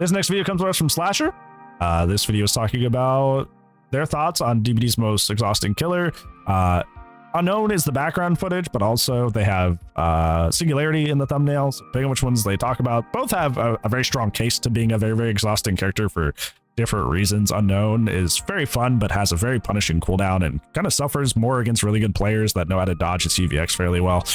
This next video comes to us from Slasher. This video is talking about their thoughts on DBD's most exhausting killer. Unknown is the background footage, but also they have Singularity in the thumbnails. Depending on which ones they talk about, both have a very strong case to being a very, very exhausting character for different reasons. Unknown is very fun, but has a very punishing cooldown and kind of suffers more against really good players that know how to dodge its UVX fairly well.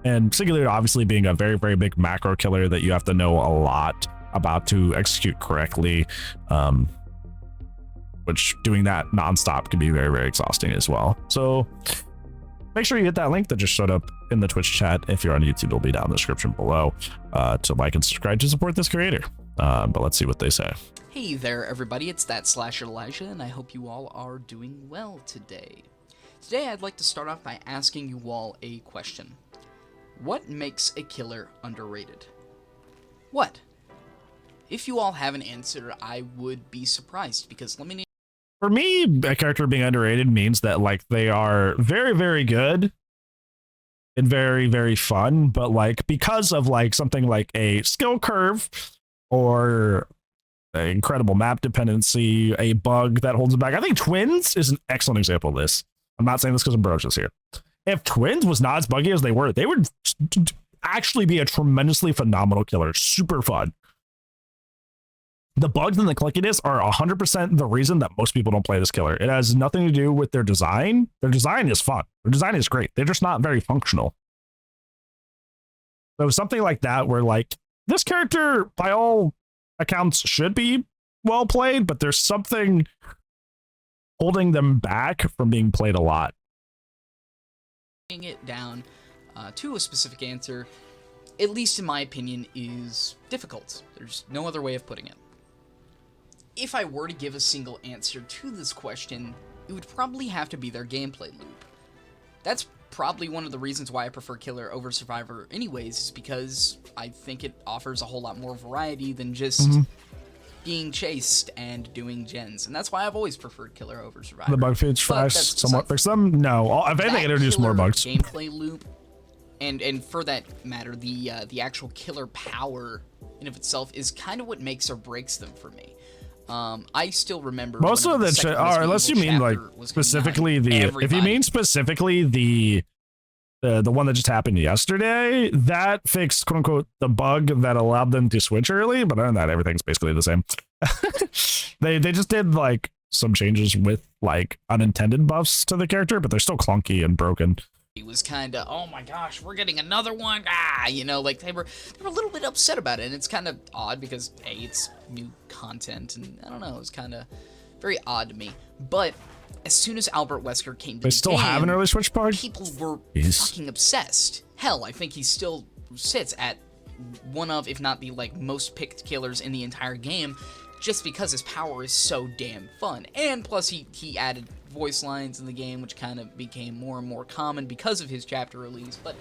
And Singularity obviously being a very, very big macro killer that you have to know a lot about to execute correctly. Which doing that nonstop can be very, very exhausting as well. So make sure you hit that link that just showed up in the Twitch chat. If you're on YouTube, it'll be down in the description below to like and subscribe to support this creator. But let's see what they say. Hey there, everybody. It's that Slasher Elijah, and I hope you all are doing well today. Today, I'd like to start off by asking you all a question. What makes a killer underrated? What? If you all have an answer, I would be surprised, because let me... For me, a character being underrated means that like they are very, very good and very, very fun, but like because of like something like a skill curve or an incredible map dependency, a bug that holds it back. I think Twins is an excellent example of this. I'm not saying this because I'm broaches here. If Twins was not as buggy as they would actually be a tremendously phenomenal killer. Super fun. The bugs and the clickiness are 100% the reason that most people don't play this killer. It has nothing to do with their design. Their design is fun. Their design is great. They're just not very functional. So something like that where like this character by all accounts should be well played, but there's something holding them back from being played a lot. It down to a specific answer, at least in my opinion, is difficult. There's no other way of putting it. If I were to give a single answer to this question, it would probably have to be their gameplay loop. That's probably one of the reasons why I prefer Killer over Survivor anyways, is because I think it offers a whole lot more variety than just being chased and doing gens, and that's why I've always preferred Killer over Survivor. The bug fix fast somewhat fix them. No, if anything, introduce more bugs. Gameplay loop, and for that matter, the actual killer power in of itself is kind of what makes or breaks them for me. I still remember most of the shit, unless you mean like specifically if you mean specifically the one that just happened yesterday, that fixed quote unquote the bug that allowed them to switch early, but other than that, everything's basically the same. they just did like some changes with like unintended buffs to the character, but they're still clunky and broken. He was kind of, oh my gosh, we're getting another one, you know, like they were a little bit upset about it, and it's kind of odd because A, it's new content, and I don't know, it's kind of very odd to me. But as soon as Albert Wesker came to they still have an early switch bug. People were fucking obsessed. Hell, I think he still sits at one of, if not the like most picked killers in the entire game, just because his power is so damn fun. And plus he added voice lines in the game, which kind of became more and more common because of his chapter release, but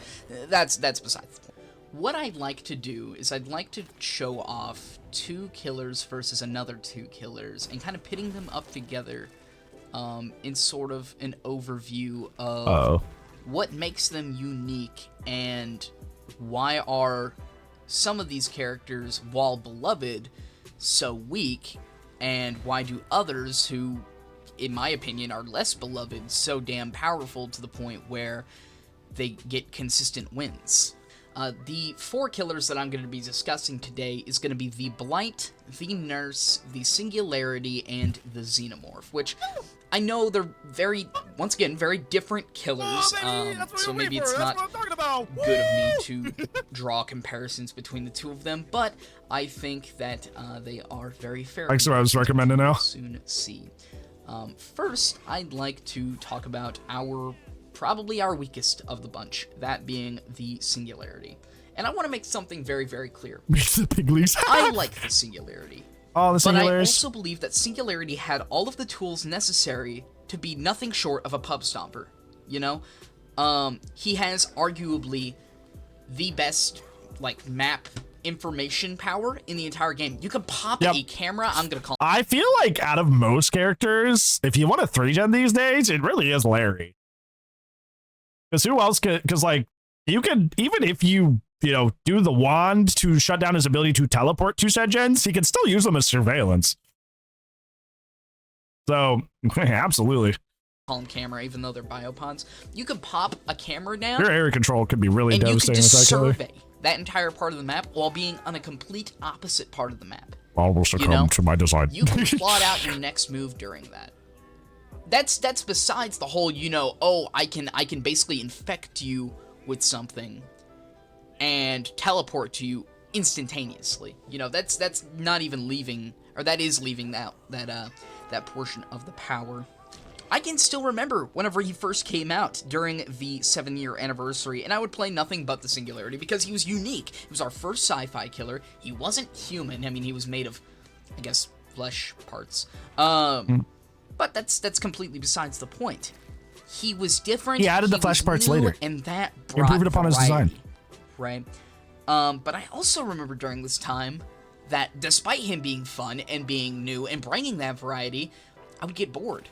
that's besides the point. What I'd like to do is I'd like to show off two killers versus another two killers and kind of pitting them up together in sort of an overview of what makes them unique and why are some of these characters, while beloved, so weak, and why do others who, in my opinion, are less beloved so damn powerful to the point where they get consistent wins. The four killers that I'm going to be discussing today is going to be the Blight, the Nurse, the Singularity, and the Xenomorph, which I know they're very, once again, very different killers, so maybe it's not good of me to draw comparisons between the two of them, but I think that they are very fair. Like so I was recommending now. Soon see. First, I'd like to talk about probably our weakest of the bunch, that being the Singularity. And I want to make something very, very clear. The big leagues. I like the Singularity. Oh, the Singulars. But I also believe that Singularity had all of the tools necessary to be nothing short of a pub stomper, you know? He has arguably the best, like, map information power in the entire game. You can pop a camera, I'm gonna call... I feel like out of most characters, if you want a 3-gen these days, it really is Larry. Because who else could... Because, like, you could... Even if you you know, do the wand to shut down his ability to teleport to said gens, he can still use them as surveillance. So, absolutely. Call them camera, even though they're biopods. You can pop a camera down. Your area control could be really and devastating. You can just with that survey that entire part of the map while being on a complete opposite part of the map. All will succumb to my design. You can plot out your next move during that. That's besides the whole, you know, oh, I can basically infect you with something and teleport to you instantaneously. You know, that's not even leaving, or that is leaving that portion of the power. I can still remember whenever he first came out during the 7-year anniversary, and I would play nothing but the Singularity because he was unique. He was our first sci-fi killer. He wasn't human. I mean, he was made of, I guess, flesh parts. But that's completely besides the point. He was different. He added the flesh parts later, and that brought improved upon his design. Right. But I also remember during this time that despite him being fun and being new and bringing that variety, I would get bored.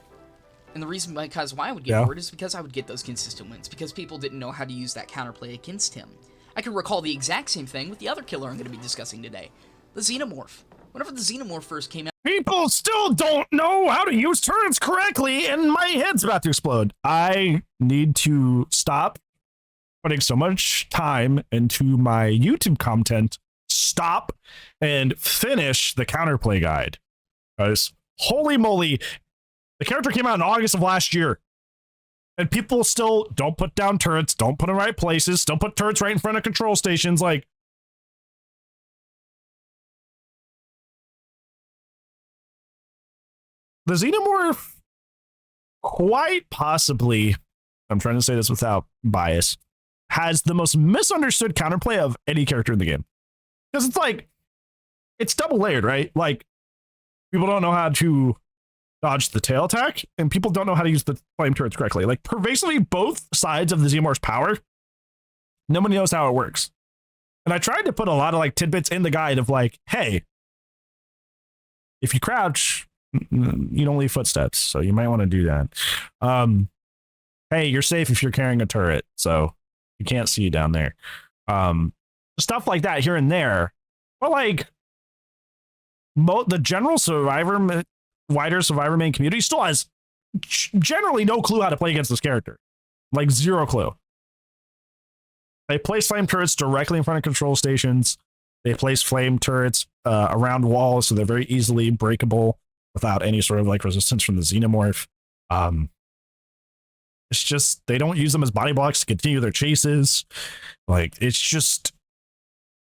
And the reason why I would get bored is because I would get those consistent wins, because people didn't know how to use that counterplay against him. I can recall the exact same thing with the other killer I'm going to be discussing today, the Xenomorph. Whenever the Xenomorph first came out, people still don't know how to use turrets correctly, and my head's about to explode. I need to stop putting so much time into my YouTube content, stop and finish the counterplay guide. Guys, holy moly, the character came out in August of last year, and people still don't put down turrets, don't put them in right places, don't put turrets right in front of control stations. Like, the Xenomorph, quite possibly, I'm trying to say this without bias, has the most misunderstood counterplay of any character in the game. Because it's like, it's double layered, right? Like, people don't know how to dodge the tail attack, and people don't know how to use the flame turrets correctly. Like, pervasively, both sides of the Xenomorph's power, nobody knows how it works. And I tried to put a lot of like tidbits in the guide of like, hey, if you crouch, you don't leave footsteps, so you might want to do that. Hey, you're safe if you're carrying a turret, so you can't see you down there. Stuff like that here and there. But like, the general wider survivor main community still has generally no clue how to play against this character. Like, zero clue. They place flame turrets directly in front of control stations. They place flame turrets around walls, so they're very easily breakable without any sort of like resistance from the Xenomorph. It's just, they don't use them as body blocks to continue their chases. Like, it's just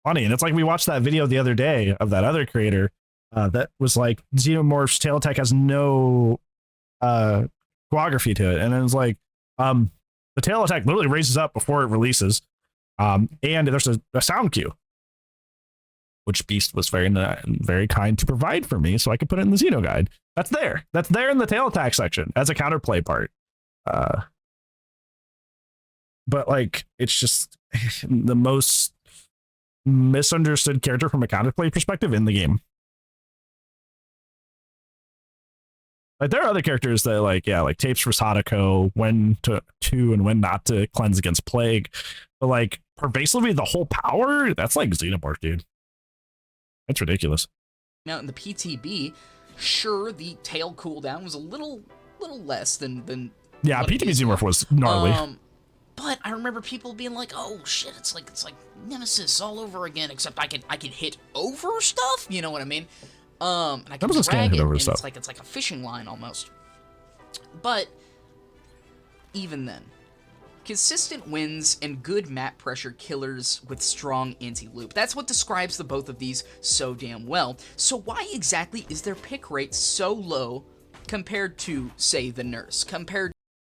funny. And it's like, we watched that video the other day of that other creator that was like, Xenomorph's tail attack has no choreography to it. And then it's like, the tail attack literally raises up before it releases. And there's a sound cue, which Beast was very kind to provide for me, so I could put it in the Xeno guide. That's there in the tail attack section as a counterplay part. But like, it's just the most misunderstood character from a counterplay perspective in the game. Like, there are other characters that like tapes for Sadako, when to and when not to cleanse against plague, but like pervasively the whole power, that's like Xenomorph, dude. That's ridiculous. Now in the PTB, sure, the tail cooldown was a little less than yeah, PTB Xenomorph was gnarly. But I remember people being like, "Oh shit, it's like Nemesis all over again." Except I could hit over stuff. You know what I mean? And I could drag it, and it's like a fishing line almost. But even then, consistent wins and good map pressure killers with strong anti-loop. That's what describes the both of these so damn well. So why exactly is their pick rate so low compared to, say, the Nurse?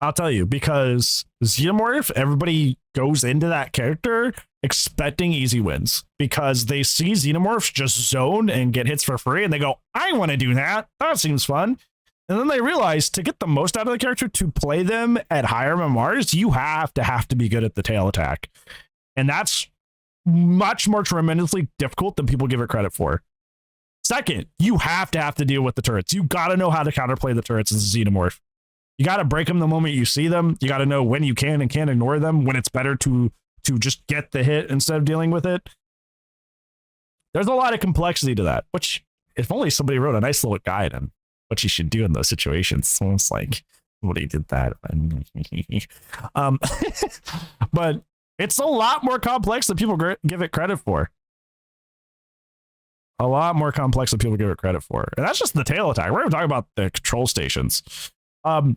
I'll tell you, because Xenomorph, everybody goes into that character expecting easy wins because they see Xenomorphs just zone and get hits for free, and they go, I want to do that. That seems fun. And then they realize to get the most out of the character, to play them at higher MMRs, you have to be good at the tail attack. And that's much more tremendously difficult than people give it credit for. Second, you have to deal with the turrets. You got to know how to counterplay the turrets as a Xenomorph. You got to break them the moment you see them. You got to know when you can and can't ignore them, when it's better to to just get the hit instead of dealing with it. There's a lot of complexity to that, which if only somebody wrote a nice little guide on what you should do in those situations. So it's like, somebody did that. But it's a lot more complex than people give it credit for. A lot more complex than people give it credit for. And that's just the tail attack. We're going to talk about the control stations. Can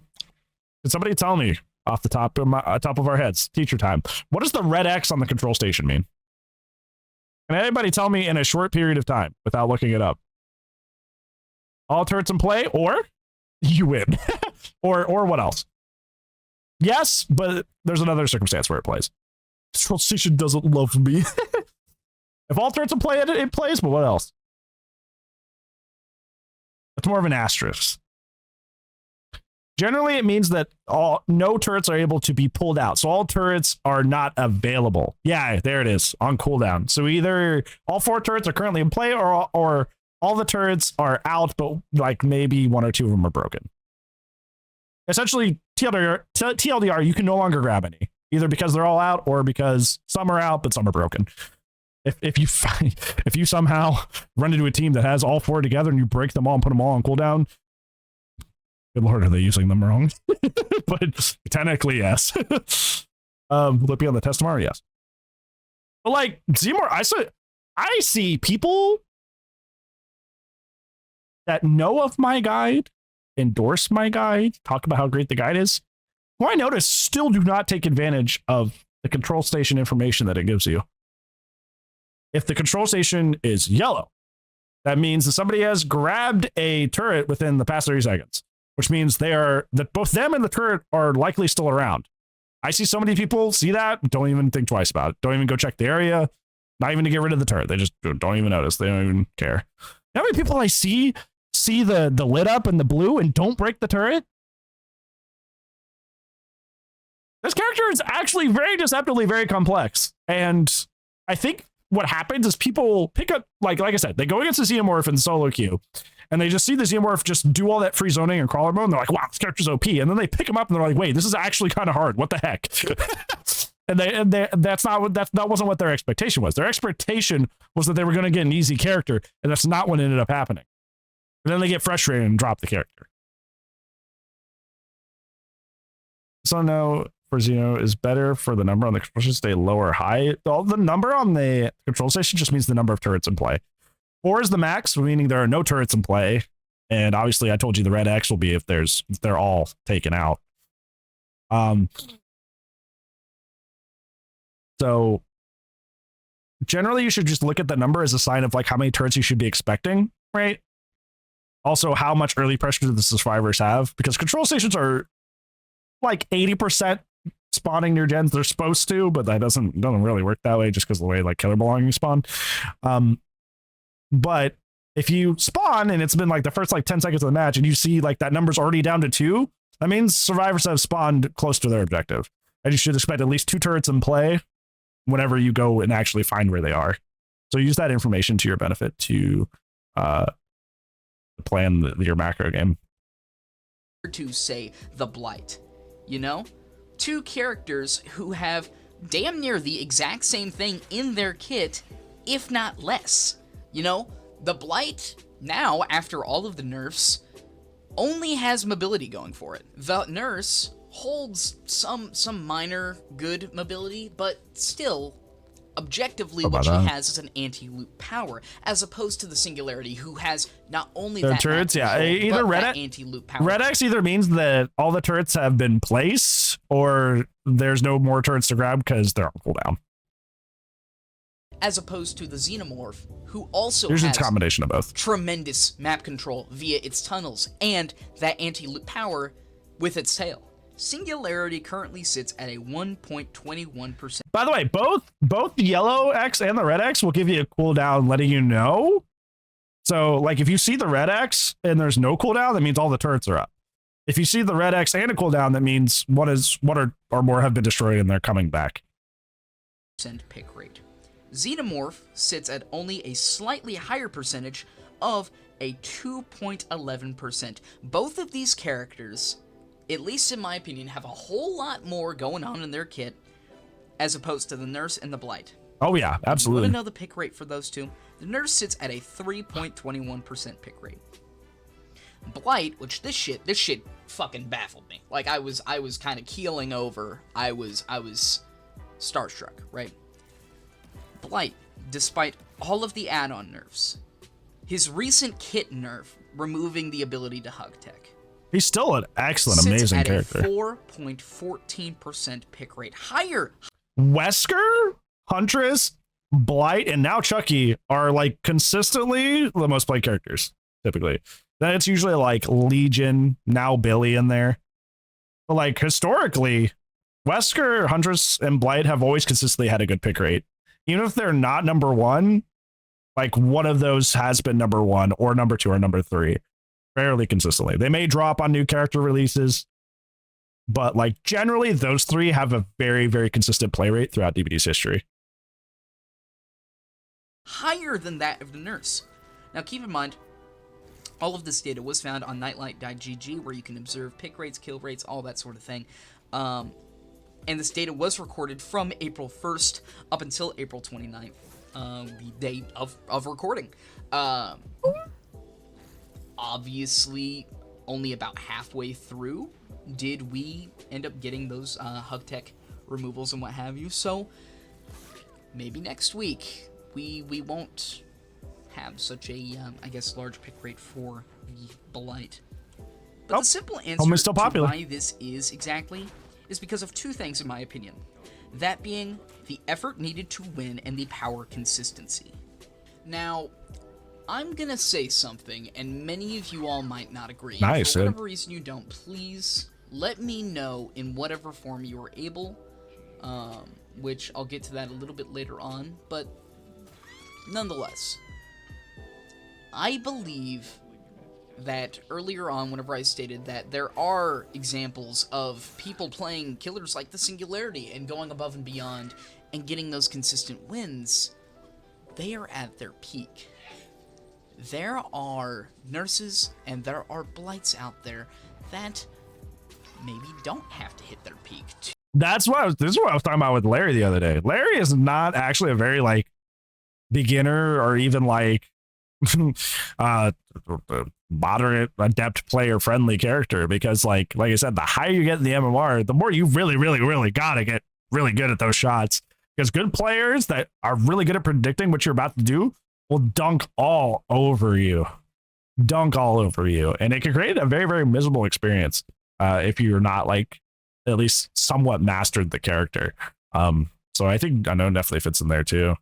somebody tell me off the top of our heads, teacher time, what does the red X on the control station mean? Can anybody tell me in a short period of time without looking it up? All turrets in play, or you win. or what else? Yes, but there's another circumstance where it plays. Control station doesn't love me. If all turrets in play, it plays, but what else? It's more of an asterisk. Generally, it means that no turrets are able to be pulled out. So all turrets are not available. Yeah, there it is, on cooldown. So either all 4 turrets are currently in play, or all the turrets are out, but like maybe 1 or 2 of them are broken. Essentially, TLDR, you can no longer grab any, either because they're all out or because some are out, but some are broken. If you somehow run into a team that has all 4 together and you break them all and put them all on cooldown, good lord, are they using them wrong? But technically, yes. Will it be on the test tomorrow? Yes. But like Xenomorph, I see people that know of my guide, endorse my guide, talk about how great the guide is, who I notice still do not take advantage of the control station information that it gives you. If the control station is yellow, that means that somebody has grabbed a turret within the past 30 seconds, which means that both them and the turret are likely still around. I see so many people see that, don't even think twice about it. Don't even go check the area, not even to get rid of the turret. They just don't even notice. They don't even care. How many people I see the lit up and the blue and don't break the turret? This character is actually very deceptively very complex. And I think what happens is people pick up, like I said, they go against the Xenomorph in solo queue, and they just see the Xenomorph just do all that free zoning and crawler mode, and they're like, wow, this character's OP. And then they pick him up and they're like, wait, this is actually kind of hard. What the heck? That wasn't what their expectation was. Their expectation was that they were going to get an easy character, and that's not what ended up happening. And then they get frustrated and drop the character. So no, for Xeno is better for the number on the control station to stay low or high. The number on the control station just means the number of turrets in play. 4 is the max, meaning there are no turrets in play. And obviously I told you the red X will be if they're all taken out. So generally you should just look at the number as a sign of like how many turrets you should be expecting, right? Also, how much early pressure do the survivors have? Because control stations are like 80% spawning near gens. They're supposed to, but that doesn't really work that way just because of the way like killer belongings spawn. But if you spawn and it's been like the first like 10 seconds of the match and you see like that number's already down to 2, that means survivors have spawned close to their objective. And you should expect at least 2 turrets in play whenever you go and actually find where they are. So use that information to your benefit to plan your macro game. To say the Blight, you know, 2 characters who have damn near the exact same thing in their kit, if not less. You know, the Blight now, after all of the nerfs, only has mobility going for it. The Nurse holds some minor good mobility, but still, objectively, what she has is an anti-loop power, as opposed to the Singularity, who has not only that turrets, either anti-loop power. Red X either means that all the turrets have been placed, or there's no more turrets to grab because they're on cooldown. As opposed to the Xenomorph, who also There's has a combination of both. Tremendous map control via its tunnels and that anti-loop power with its tail. Singularity currently sits at a 1.21%. By the way, both the yellow X and the red X will give you a cooldown letting you know. So like if you see the red X and there's no cooldown, that means all the turrets are up. If you see the red X and a cooldown, that means one or more have been destroyed and they're coming back. Pick rate. Xenomorph sits at only a slightly higher percentage of a 2.11%. Both of these characters, at least in my opinion, have a whole lot more going on in their kit as opposed to the Nurse and the Blight. Oh yeah, absolutely. You want to know the pick rate for those two? The Nurse sits at a 3.21% pick rate. Blight, which this shit fucking baffled me. Like I was kind of keeling over. I was starstruck, right? Blight, despite all of the add-on nerfs, his recent kit nerf removing the ability to hug tech, he's still an excellent, sits amazing at character. A 4.14% pick rate, higher. Wesker, Huntress, Blight, and now Chucky are like consistently the most played characters, typically. Then it's usually like Legion, now Billy in there. But like historically, Wesker, Huntress, and Blight have always consistently had a good pick rate. Even if they're not number one, like one of those has been number one or number two or number three fairly consistently. They may drop on new character releases, but like generally those three have a very, very consistent play rate throughout DBD's history. Higher than that of the Nurse. Now keep in mind, all of this data was found on nightlight.gg, where you can observe pick rates, kill rates, all that sort of thing. And this data was recorded from April 1st up until April 29th, the day of recording. Obviously, only about halfway through did we end up getting those hug tech removals and what have you. So maybe next week we won't have such a, I guess, large pick rate for the Blight. But the simple answer still to popular. why this is exactly is because of two things, in my opinion. That being the effort needed to win and the power consistency. Now, I'm gonna say something, and many of you all might not agree. Nice. For whatever reason you don't, please let me know in whatever form you are able, which I'll get to that a little bit later on, but nonetheless, I believe that earlier on, whenever I stated that there are examples of people playing killers like the Singularity and going above and beyond and getting those consistent wins, they are at their peak. There are nurses and there are blights out there that maybe don't have to hit their peak. This is what I was talking about with Larry the other day. Larry is not actually a very like beginner or even like moderate, adept player friendly character, because like I said, the higher you get in the MMR, the more you really gotta get really good at those shots, because good players that are really good at predicting what you're about to do will dunk all over you, and it can create a very, very miserable experience if you're not like at least somewhat mastered the character. So I think Unknown definitely fits in there too,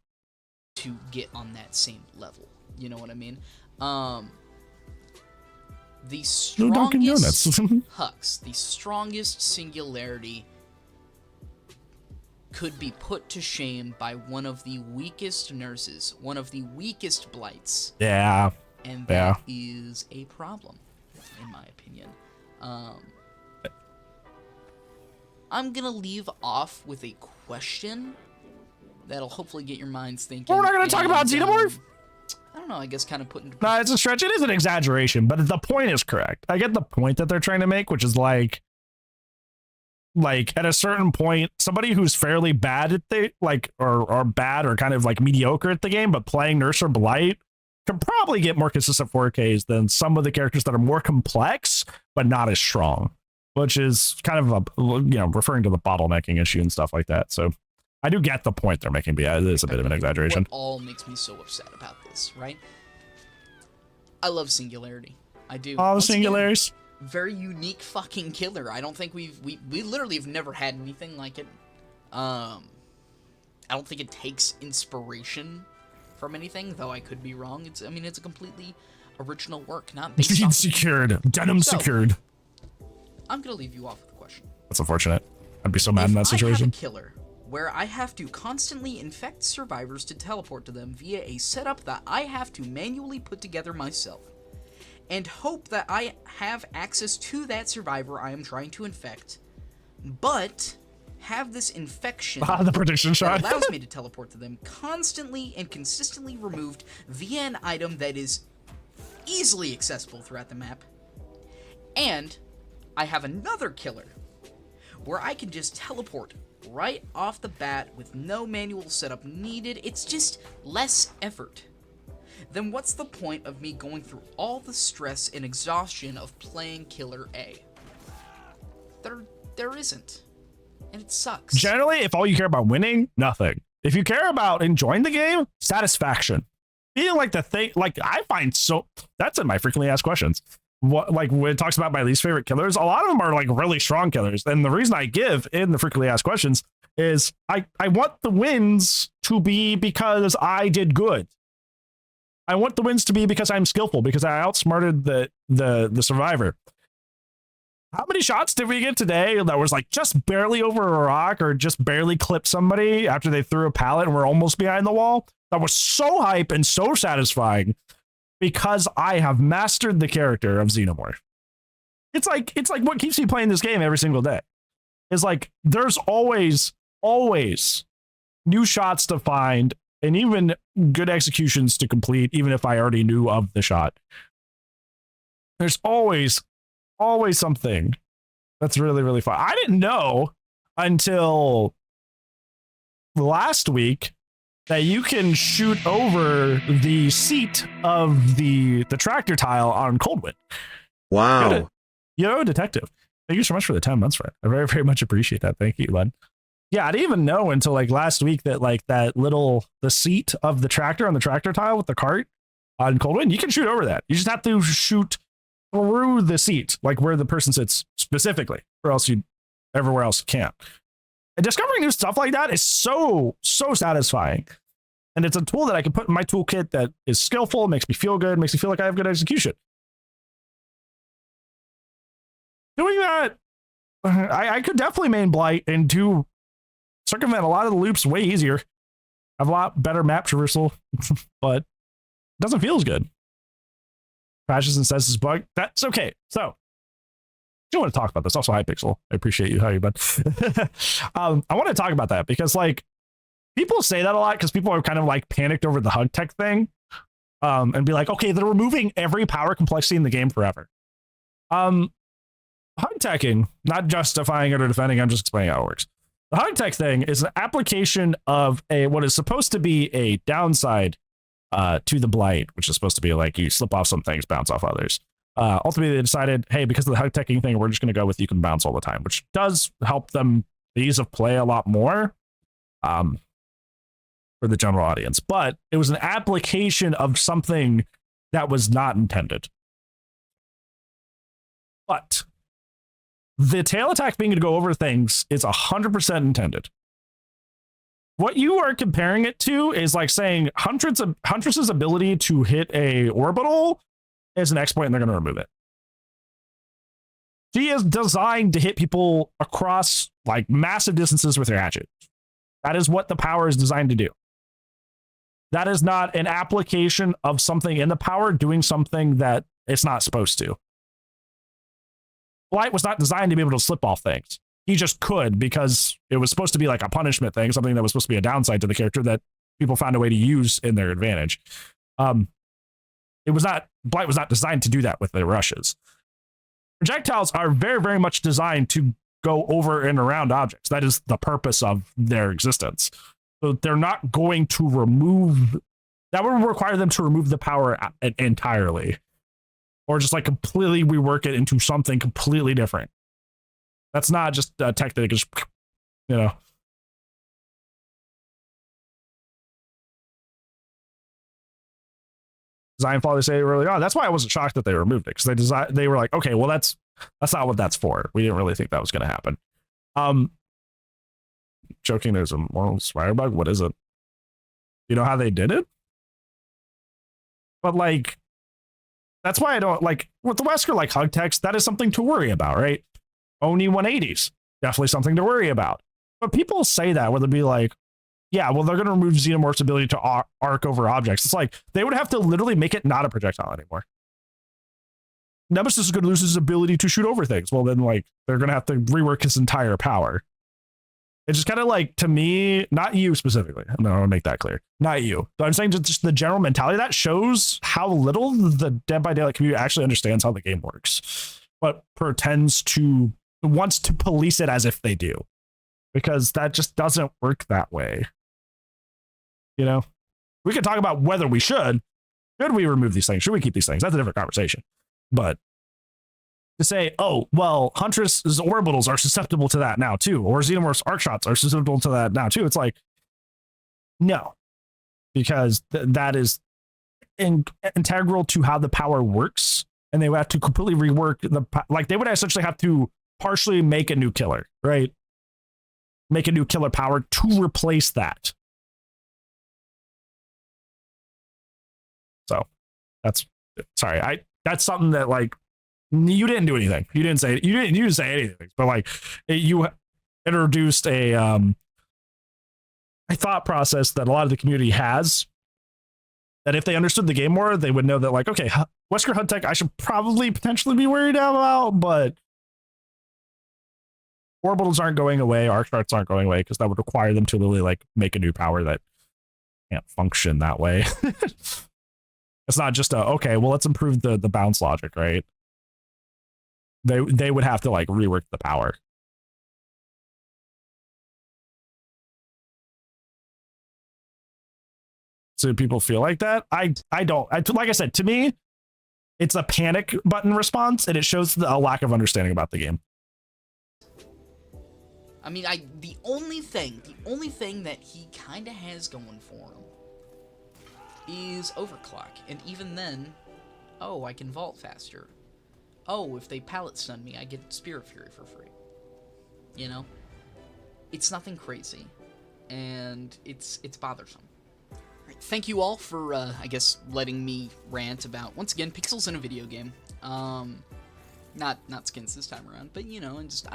to get on that same level. You know what I mean? The strongest Hux, the strongest Singularity, could be put to shame by one of the weakest nurses, one of the weakest blights. Yeah. And that is a problem, in my opinion. I'm gonna leave off with a question that'll hopefully get your minds thinking. We're not gonna talk about Xenomorph? I don't know, I guess kind of put into No, it's a stretch. It is an exaggeration, but the point is correct. I get the point that they're trying to make, which is like at a certain point, somebody who's fairly bad at the or bad or kind of like mediocre at the game, but playing Nurse or Blight can probably get more consistent 4Ks than some of the characters that are more complex but not as strong, which is kind of a, referring to the bottlenecking issue and stuff like that. So I do get the point they're making, but yeah, it is a bit of an exaggeration. What all makes me so upset about this, right? I love Singularity. I do. All the Singularities. Very unique fucking killer. I don't think we literally have never had anything like it. I don't think it takes inspiration from anything, though I could be wrong. It's a completely original work, not based on secured. Denim secured. I'm gonna leave you off with a question. That's unfortunate. I'd be so mad in that situation. I have a killer where I have to constantly infect survivors to teleport to them via a setup that I have to manually put together myself, and hope that I have access to that survivor I am trying to infect, but have this infection the prediction shot that allows me to teleport to them constantly and consistently removed via an item that is easily accessible throughout the map. And I have another killer where I can just teleport right off the bat with no manual setup needed. It's just less effort. Then what's the point of me going through all the stress and exhaustion of playing Killer A? There isn't. And it sucks. Generally, if all you care about winning, nothing. If you care about enjoying the game, satisfaction. Feeling like the thing, like I find that's in my frequently asked questions. What, like when it talks about my least favorite killers, a lot of them are like really strong killers. And the reason I give in the frequently asked questions is I want the wins to be because I did good. I want the wins to be because I'm skillful, because I outsmarted the survivor. How many shots did we get today that was like just barely over a rock or just barely clipped somebody after they threw a pallet and were almost behind the wall? That was so hype and so satisfying because I have mastered the character of Xenomorph. It's like what keeps me playing this game every single day. Is like there's always new shots to find and even good executions to complete, even if I already knew of the shot. There's always something that's really, really fun. I didn't know until last week that you can shoot over the seat of the tractor tile on Coldwind. Wow. Detective. Thank you so much for the 10 months, friend. I very, very much appreciate that. Thank you, bud. Yeah, I didn't even know until like last week that like the seat of the tractor on the tractor tile with the cart on Coldwind, you can shoot over that. You just have to shoot through the seat, like where the person sits specifically, or else everywhere else you can't. And discovering new stuff like that is so satisfying. And it's a tool that I can put in my toolkit that is skillful, makes me feel good, makes me feel like I have good execution. Doing that, I could definitely main Blight and circumvent a lot of the loops way easier. Have a lot better map traversal, but it doesn't feel as good. Crashes and says it's bug. That's okay. So, I do want to talk about this. Also, hi Pixel. I appreciate you. How are you, bud? I want to talk about that because, like, people say that a lot because people are kind of like panicked over the hug tech thing, and be like, okay, they're removing every power complexity in the game forever. Hug teching, not justifying it or defending. I'm just explaining how it works. The hug tech thing is an application of what is supposed to be a downside to the blight, which is supposed to be like you slip off some things, bounce off others. Ultimately, they decided, hey, because of the hug teching thing, we're just going to go with you can bounce all the time, which does help them the ease of play a lot more for the general audience. But it was an application of something that was not intended. But the tail attack being to go over things is 100% intended. What you are comparing it to is like saying Huntress's ability to hit a orbital is an exploit and they're going to remove it. She is designed to hit people across like massive distances with her hatchet. That is what the power is designed to do. That is not an application of something in the power doing something that it's not supposed to. Blight was not designed to be able to slip off things. He just could because it was supposed to be like a punishment thing, something that was supposed to be a downside to the character that people found a way to use in their advantage. Blight was not designed to do that with the rushes. Projectiles are very, very much designed to go over and around objects. That is the purpose of their existence. So they're not going to remove, that would require them to remove the power entirely. Or just like completely rework it into something completely different. That's not just a tech that just, design flaw, they say early on. That's why I wasn't shocked that they removed it, because they were like, okay, well that's not what that's for. We didn't really think that was going to happen. Joking, there's a moral spire bug. What is it? You know how they did it? But like, that's why I don't like with the Wesker like hug text. That is something to worry about, right? Oni 180s, definitely something to worry about. But people say that where they'll be like, yeah, well, they're going to remove Xenomorph's ability to arc over objects. It's like they would have to literally make it not a projectile anymore. Nemesis is going to lose his ability to shoot over things. Well, then like they're going to have to rework his entire power. It's just kind of like, to me, not you specifically. I'm going to make that clear. Not you. But I'm saying just the general mentality that shows how little the Dead by Daylight community actually understands how the game works, but wants to police it as if they do. because that just doesn't work that way. You know, we could talk about whether we should we remove these things? Should we keep these things? That's a different conversation. But to say, oh, well, Huntress's orbitals are susceptible to that now too, or Xenomorph's arc shots are susceptible to that now too. It's like, no, because that is integral to how the power works, and they would have to completely rework like they would essentially have to partially make a new killer, right? Make a new killer power to replace that. So that's that's something that like you didn't do anything. You didn't say anything, but like you introduced a thought process that a lot of the community has, that if they understood the game more, they would know that like, okay, Wesker Hunt Tech I should probably potentially be worried about, but orbitals aren't going away, arc shots aren't going away, because that would require them to really like make a new power that can't function that way. It's not just okay, well, let's improve the bounce logic, right? They would have to like rework the power. So do people feel like that? I don't. Like I said, to me, it's a panic button response, and it shows a lack of understanding about the game. I mean, the only thing that he kind of has going for him is overclock, and even then, oh, I can vault faster. Oh, if they pallet stun me, I get Spirit Fury for free. You know? It's nothing crazy, and it's bothersome. Right, thank you all for, I guess, letting me rant about, once again, pixels in a video game. Not skins this time around, but, you know, and just,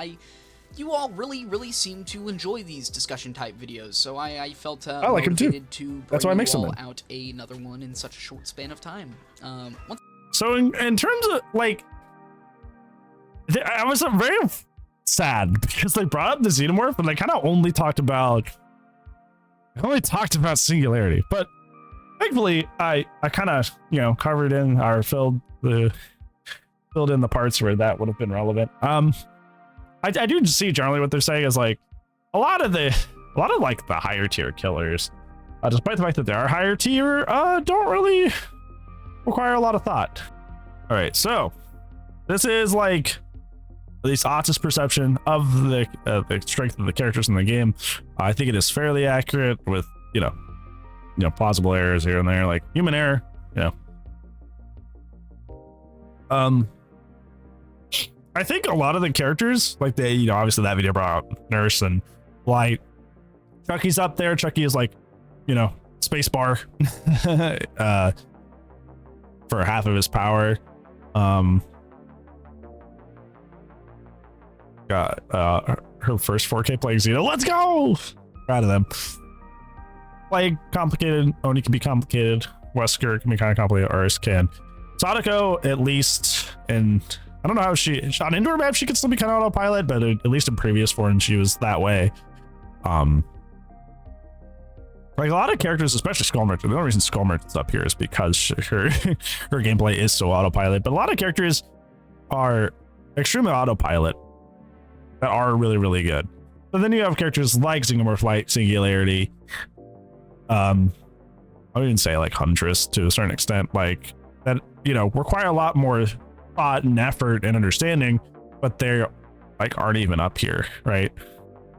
you all really seem to enjoy these discussion-type videos, so I felt I like motivated to bring That's why I make you all them out another one in such a short span of time. So in terms of, like, I was very sad because they brought up the Xenomorph, and they kind of only talked about Singularity, but thankfully I kind of, you know, covered in or filled in the parts where that would have been relevant. I do see generally what they're saying is like a lot of like the higher tier killers, despite the fact that they are higher tier, don't really require a lot of thought. All right, so this is like at least Ott's perception of the strength of the characters in the game. I think it is fairly accurate with you know plausible errors here and there, like human error, you know. I think a lot of the characters, like they, you know, obviously that video brought out Nurse and Light. Chucky's up there. Chucky is like, you know, space bar for half of his power. Got her first 4K playing Xeno. Let's go! Proud of them. Like complicated. Oni can be complicated. Wesker can be kind of complicated. Urs can. Sadako, at least in, I don't know how on indoor map she could still be kind of autopilot, but at least in previous forms she was that way. Like a lot of characters, especially Skull Merchant. The only reason Skull Merchant's up here is because her gameplay is so autopilot. But a lot of characters are extremely autopilot that are really good. But then you have characters like Xenomorph, like Singularity. I would even say like Huntress to a certain extent, like that, you know, require a lot more thought and effort and understanding, but they're like aren't even up here, right?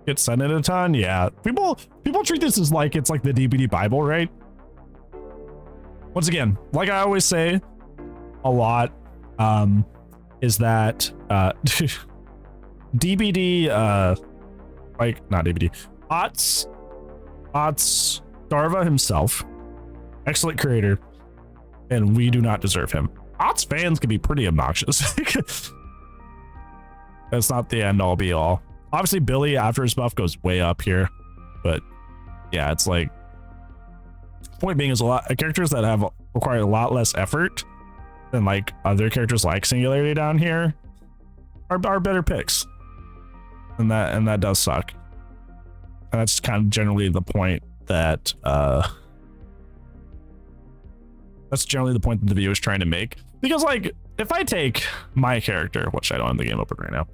Get sent in a ton. Yeah, people treat this as like it's like the DBD Bible, right? Once again, like I always say a lot, is that DBD, like not DBD, Ott's Darva himself, excellent creator, and we do not deserve him. Ott's fans can be pretty obnoxious. That's not the end all be all. Obviously, Billy after his buff goes way up here, but yeah, it's like point being is a lot of characters that have require a lot less effort than like other characters like Singularity down here are better picks, and that does suck. And that's kind of generally the point that the video is trying to make, because like if I take my character, which I don't have the game open right now,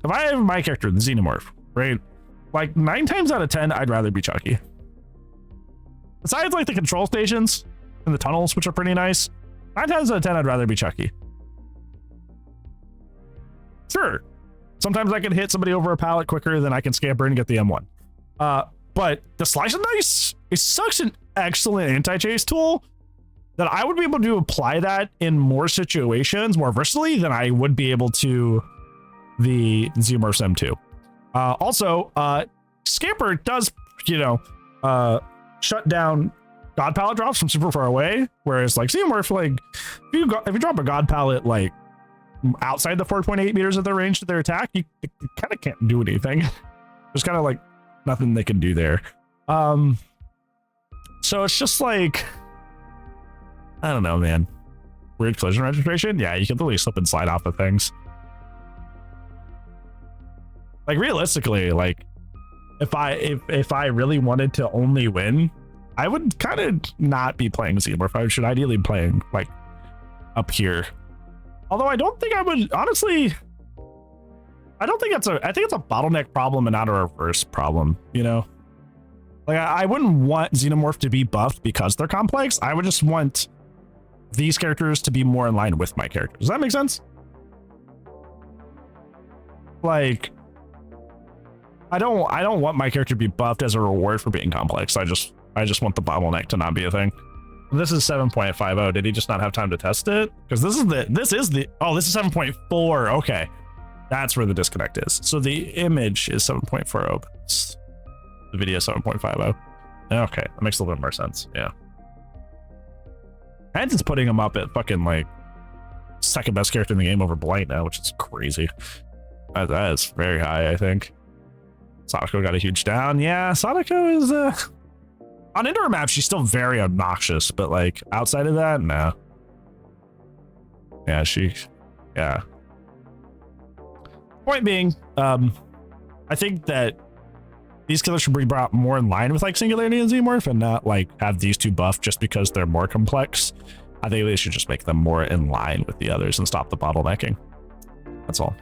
if I have my character, the Xenomorph, right, like 9 times out of 10, I'd rather be Chucky. Besides like the control stations and the tunnels, which are pretty nice, 9 times out of 10, I'd rather be Chucky. Sure, sometimes I can hit somebody over a pallet quicker than I can scamper and get the M1. But the slice and dice is such an excellent anti-chase tool that I would be able to apply that in more situations more versatily than I would be able to the Xenomorph's M2. Also, Scamper does, shut down God pallet drops from super far away, whereas like Xenomorph, like if you drop a God pallet like outside the 4.8 meters of their range of their attack, you kind of can't do anything. There's kind of like nothing they can do there. So it's just like, I don't know, man. Weird collision registration? Yeah, you can literally slip and slide off of things. Like realistically, like if I really wanted to only win, I would kind of not be playing Xenomorph. I should ideally be playing like up here. Although I don't think I would, honestly, I think it's a bottleneck problem and not a reverse problem, you know? Like I wouldn't want Xenomorph to be buffed because they're complex. I would just want these characters to be more in line with my characters. Does that make sense? Like, I don't want my character to be buffed as a reward for being complex. I just want the bottleneck to not be a thing. This is 7.50. Did he just not have time to test it? Because this is 7.4. Okay, that's where the disconnect is. So the image is 7.40. The video 7.50. Okay, that makes a little bit more sense. Yeah. And it's putting him up at fucking like second best character in the game over Blight now, which is crazy. That is very high, I think. Sadako got a huge down. Yeah, Sadako is on indoor maps, she's still very obnoxious, but like outside of that, no. Yeah. Point being, I think that these killers should be brought more in line with like Singularity and Xenomorph and not like have these two buffed just because they're more complex. I think they should just make them more in line with the others and stop the bottlenecking. That's all.